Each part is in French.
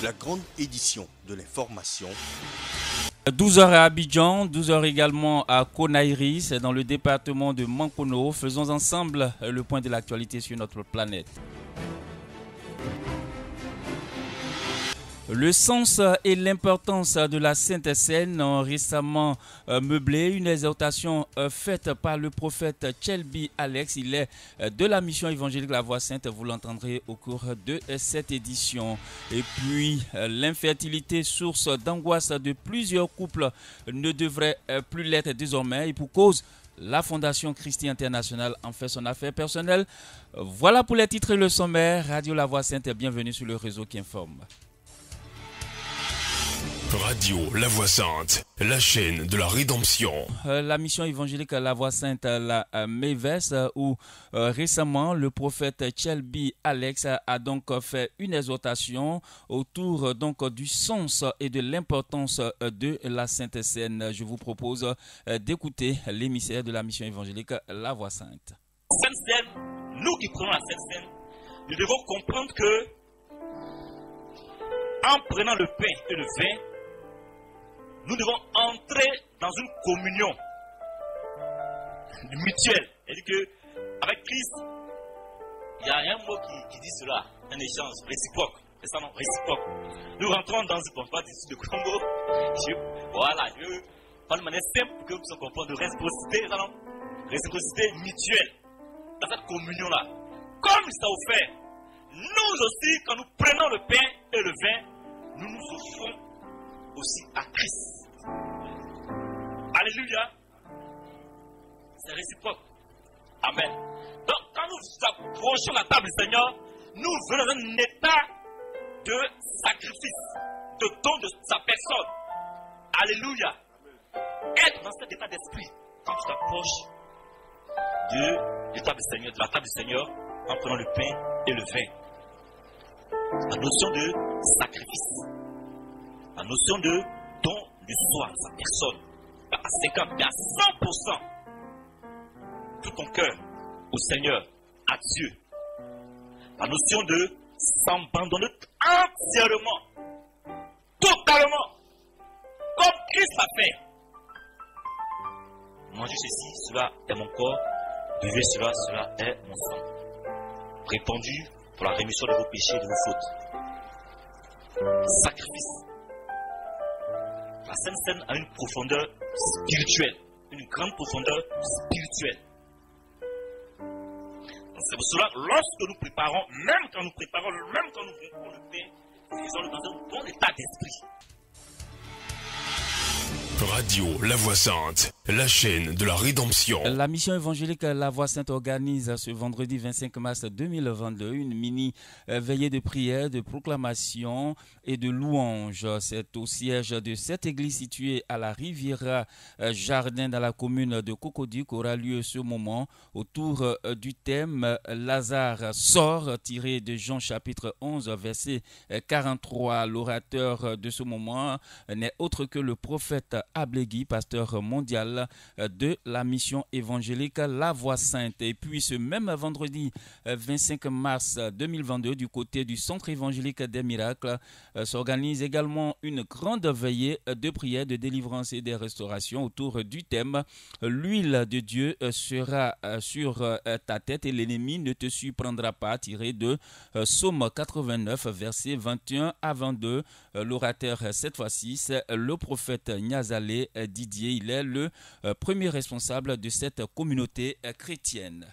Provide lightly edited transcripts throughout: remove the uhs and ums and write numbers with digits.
La grande édition de l'information. 12h à Abidjan, 12h également à Konaïri, c'est dans le département de Mankono. Faisons ensemble le point de l'actualité sur notre planète. Le sens et l'importance de la Sainte Seine ont récemment meublé une exhortation faite par le prophète Tchelbi Alex. Il est de la mission évangélique La Voix Sainte, vous l'entendrez au cours de cette édition. Et puis, l'infertilité, source d'angoisse de plusieurs couples, ne devrait plus l'être désormais. Et pour cause, la Fondation Christi International en fait son affaire personnelle. Voilà pour les titres et le sommaire. Radio La Voix Sainte, bienvenue sur le réseau qui informe. Radio La Voix Sainte, la chaîne de la rédemption. La mission évangélique La Voix Sainte, la MEVES, où récemment le prophète Tchelbi Alex a donc fait une exhortation autour donc du sens et de l'importance de la Sainte Seine. Je vous propose d'écouter l'émissaire de la mission évangélique La Voix Sainte. Sainte Seine, nous qui prenons la Sainte Seine, nous devons comprendre que en prenant le pain et le vin, nous devons entrer dans une communion mutuelle. C'est-à-dire qu'avec Christ, il y a un mot qui dit cela, un échange réciproque. C'est ça, non? Réciproque. Nous rentrons dans une conférence de Congo. Voilà, je parle de manière simple pour que vous puissiez comprendre de réciprocité, ça, non? Réciprocité mutuelle. Dans cette communion-là. Comme il s'est offert, nous aussi, quand nous prenons le pain et le vin, nous nous offrons aussi à Christ. Alléluia. C'est réciproque. Amen. Donc, quand nous approchons la table du Seigneur, nous venons dans un état de sacrifice, de don de sa personne. Alléluia. Être dans cet état d'esprit quand tu t'approches de la table du Seigneur, en prenant le pain et le vin. La notion de sacrifice, la notion de don de soi, sa personne, à 50, mais à 100%, tout ton cœur au Seigneur, à Dieu. La notion de s'abandonner entièrement, totalement, comme Christ l'a fait. Mangez ceci, cela est mon corps, buvez cela, cela est mon sang. Répandu pour la rémission de vos péchés et de vos fautes. Sacrifice. La Sainte Seine a une profondeur spirituelle, une grande profondeur spirituelle. C'est pour cela, lorsque nous préparons, même quand nous vivons le pain, faisons-le dans un bon état d'esprit. Radio La Voix Sainte, la chaîne de la rédemption. La mission évangélique La Voix Sainte organise ce vendredi 25 mars 2022 une mini veillée de prière, de proclamation et de louange. C'est au siège de cette église située à la Riviera Jardin dans la commune de Cocody qu'aura lieu ce moment autour du thème Lazare sort, tiré de Jean chapitre 11 verset 43. L'orateur de ce moment n'est autre que le prophète Ablegui, pasteur mondial de la mission évangélique La Voix Sainte. Et puis ce même vendredi 25 mars 2022, du côté du Centre évangélique des miracles, s'organise également une grande veillée de prière, de délivrance et de restauration autour du thème L'huile de Dieu sera sur ta tête et l'ennemi ne te surprendra pas, tiré de Psaume 89 versets 21 à 22. L'orateur cette fois-ci, c'est le prophète Niazalé Didier. Il est le premier responsable de cette communauté chrétienne.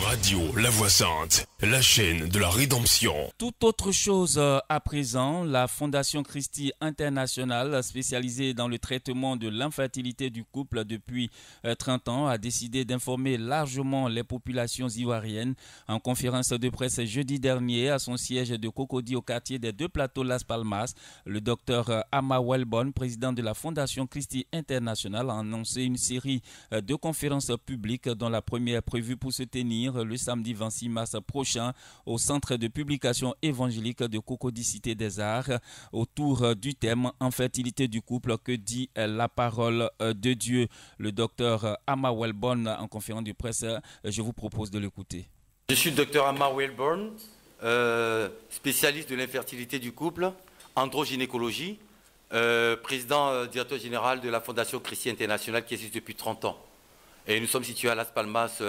Radio La Voix Sainte, la chaîne de la rédemption. Tout autre chose à présent, la Fondation Christi International, spécialisée dans le traitement de l'infertilité du couple depuis 30 ans, a décidé d'informer largement les populations ivoiriennes. En conférence de presse jeudi dernier à son siège de Cocody au quartier des Deux Plateaux Las Palmas, le docteur Ama Welborn, président de la Fondation Christi International, a annoncé une série de conférences publiques dont la première prévue pour se tenir le samedi 26 mars prochain au centre de publication évangélique de Cocody Cité des Arts autour du thème infertilité du couple, que dit la parole de Dieu. Le docteur Ama Welborn en conférence de presse, je vous propose de l'écouter. Je suis le docteur Ama Welborn, spécialiste de l'infertilité du couple, androgynécologie, président directeur général de la Fondation Christi Internationale qui existe depuis 30 ans. Et nous sommes situés à Las Palmas,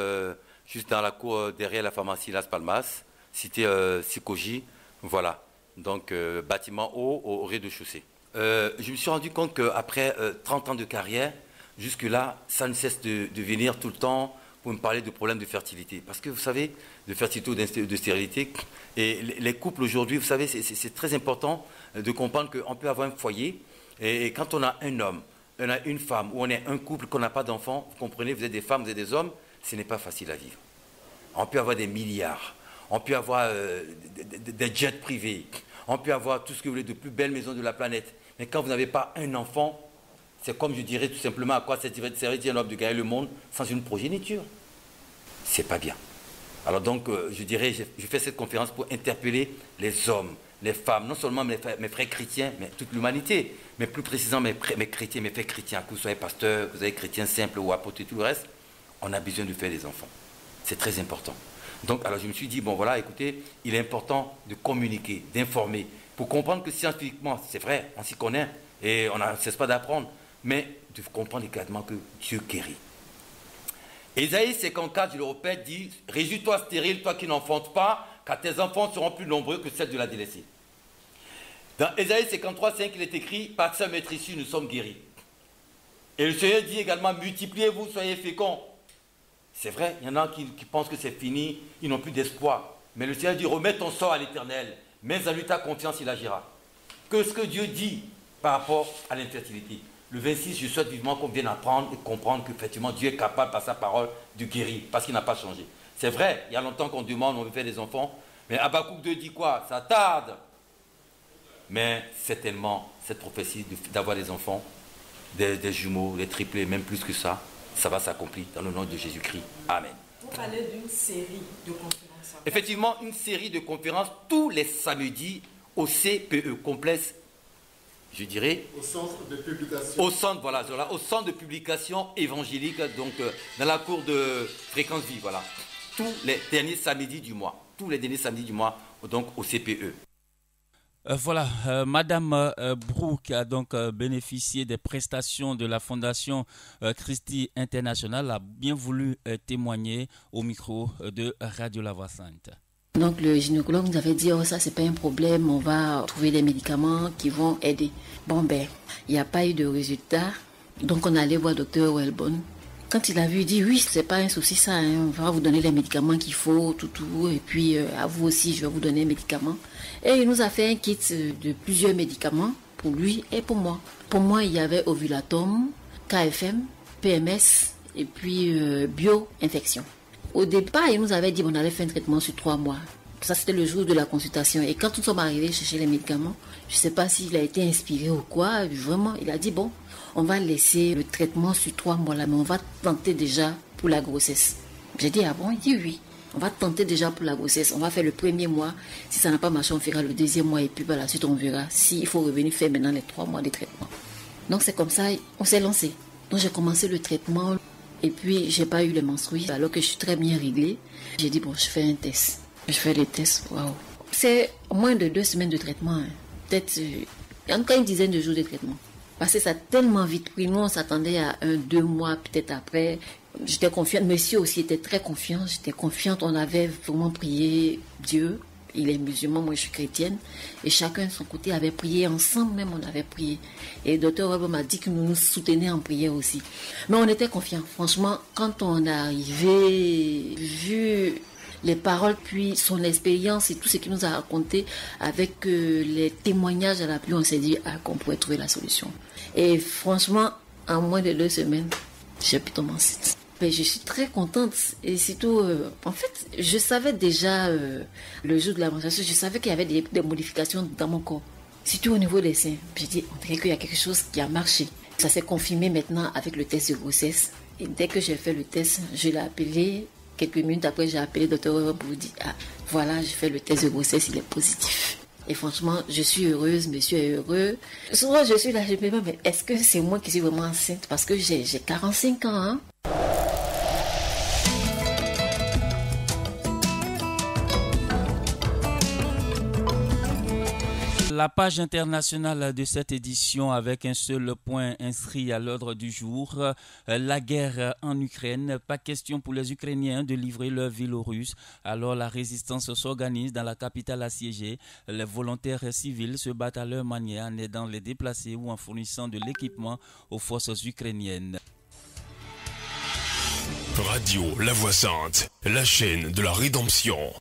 juste dans la cour derrière la pharmacie Las Palmas, cité Sikoji, voilà. Donc bâtiment haut au rez-de-chaussée. Je me suis rendu compte qu'après 30 ans de carrière, jusque-là, ça ne cesse de venir tout le temps pour me parler de problèmes de fertilité. Parce que vous savez, de fertilité ou de stérilité, et les couples aujourd'hui, vous savez, c'est très important de comprendre qu'on peut avoir un foyer, et quand on a un homme, on a une femme, ou on est un couple, qu'on n'a pas d'enfants, vous comprenez, vous êtes des femmes, vous êtes des hommes, ce n'est pas facile à vivre. On peut avoir des milliards, on peut avoir des jets privés, on peut avoir tout ce que vous voulez de plus belles maisons de la planète. Mais quand vous n'avez pas un enfant, c'est comme je dirais tout simplement à quoi servirait un homme de gagner le monde sans une progéniture. C'est pas bien. Alors donc, je dirais, je fais cette conférence pour interpeller les hommes, les femmes, non seulement mes frères chrétiens, mais toute l'humanité, mais plus précisément mes chrétiens, mes frères chrétiens, que vous soyez pasteur, que vous soyez chrétien simple ou apôtre et tout le reste, on a besoin de faire des enfants. C'est très important. Donc, alors je me suis dit, bon voilà, écoutez, il est important de communiquer, d'informer, pour comprendre que scientifiquement, c'est vrai, on s'y connaît, et on ne cesse pas d'apprendre, mais de comprendre également que Dieu guérit. Ésaïe 54, je le répète, dit « Réjouis-toi stérile, toi qui n'enfantes pas, car tes enfants seront plus nombreux que celles de la délaissée. » Dans Ésaïe 53, 5, il est écrit « Par sa maîtrise, nous sommes guéris. » Et le Seigneur dit également « Multipliez-vous, soyez féconds. » C'est vrai, il y en a qui pensent que c'est fini, ils n'ont plus d'espoir. Mais le Seigneur dit « Remets ton sort à l'Éternel, mets en lui ta confiance, il agira. » Que ce que Dieu dit par rapport à l'infertilité. Le 26, je souhaite vivement qu'on vienne apprendre et comprendre qu'effectivement Dieu est capable par sa parole de guérir, parce qu'il n'a pas changé. C'est vrai, il y a longtemps qu'on demande, on veut faire des enfants, mais Habakkuk 2 dit quoi? Ça tarde. Mais certainement, cette prophétie d'avoir des enfants, des jumeaux, des triplés, même plus que ça, ça va s'accomplir dans le nom de Jésus-Christ. Amen. Vous parlez d'une série de conférences. Effectivement, une série de conférences tous les samedis au CPE, complexe, je dirais, au centre de publication. Au centre, voilà, au centre de publication évangélique, donc dans la cour de Fréquence Vie, voilà. Tous les derniers samedis du mois. Tous les derniers samedis du mois, donc au CPE. Voilà, Madame Brooke a donc bénéficié des prestations de la Fondation Christi International, a bien voulu témoigner au micro de Radio La Voix Sainte. Donc le gynécologue nous avait dit, oh ça c'est pas un problème, on va trouver des médicaments qui vont aider. Bon ben, il n'y a pas eu de résultat, donc on allait voir Dr Welbon. Quand il a vu, il dit, oui, c'est pas un souci ça, hein, on va vous donner les médicaments qu'il faut, tout, et puis à vous aussi, je vais vous donner les médicaments. Et il nous a fait un kit de plusieurs médicaments, pour lui et pour moi. Pour moi, il y avait Ovulatom, KFM, PMS, et puis bio-infection. Au départ, il nous avait dit qu'on allait faire un traitement sur 3 mois. Ça, c'était le jour de la consultation. Et quand nous sommes arrivés chercher les médicaments, je ne sais pas s'il a été inspiré ou quoi, vraiment, il a dit, bon, on va laisser le traitement sur 3 mois là, mais on va tenter déjà pour la grossesse. J'ai dit, ah bon? Il dit oui. On va tenter déjà pour la grossesse. On va faire le premier mois. Si ça n'a pas marché, on fera le deuxième mois et puis par la suite, on verra s'il faut revenir faire maintenant les 3 mois de traitement. Donc, c'est comme ça, on s'est lancé. Donc, j'ai commencé le traitement et puis, j'ai pas eu les menstrues alors que je suis très bien réglée. J'ai dit, bon, je fais un test. Je fais le test, waouh. C'est moins de 2 semaines de traitement. Hein. Peut-être, en tout cas, une dizaine de jours de traitement. Parce que ça a tellement vite pris. Nous, on s'attendait à 1-2 mois, peut-être après. J'étais confiante. Monsieur aussi était très confiant. J'étais confiante. On avait vraiment prié Dieu. Il est musulman, moi je suis chrétienne. Et chacun de son côté avait prié. Ensemble même, on avait prié. Et le docteur Webb m'a dit que nous nous soutenions en prière aussi. Mais on était confiants. Franchement, quand on est arrivé, vu les paroles, puis son expérience et tout ce qu'il nous a raconté avec les témoignages à la pluie, on s'est dit qu'on pourrait trouver la solution. Et franchement, en moins de 2 semaines, j'ai pu tomber enceinte. Mais je suis très contente et surtout, en fait, je savais déjà le jour de la menstruation, je savais qu'il y avait des modifications dans mon corps, surtout au niveau des seins. J'ai dit, on dirait qu'il y a quelque chose qui a marché. Ça s'est confirmé maintenant avec le test de grossesse. Et dès que j'ai fait le test, je l'ai appelé. Quelques minutes après, j'ai appelé le docteur pour lui dire, ah, voilà, j'ai fait le test de grossesse, il est positif. Et franchement, je suis heureuse, monsieur est heureux. Souvent, je suis là, je me dis, mais est-ce que c'est moi qui suis vraiment enceinte? Parce que j'ai 45 ans, hein. La page internationale de cette édition avec un seul point inscrit à l'ordre du jour, la guerre en Ukraine. Pas question pour les Ukrainiens de livrer leur ville aux Russes. Alors la résistance s'organise dans la capitale assiégée. Les volontaires civils se battent à leur manière en aidant les déplacés ou en fournissant de l'équipement aux forces ukrainiennes. Radio La Voix Sainte, la chaîne de la rédemption.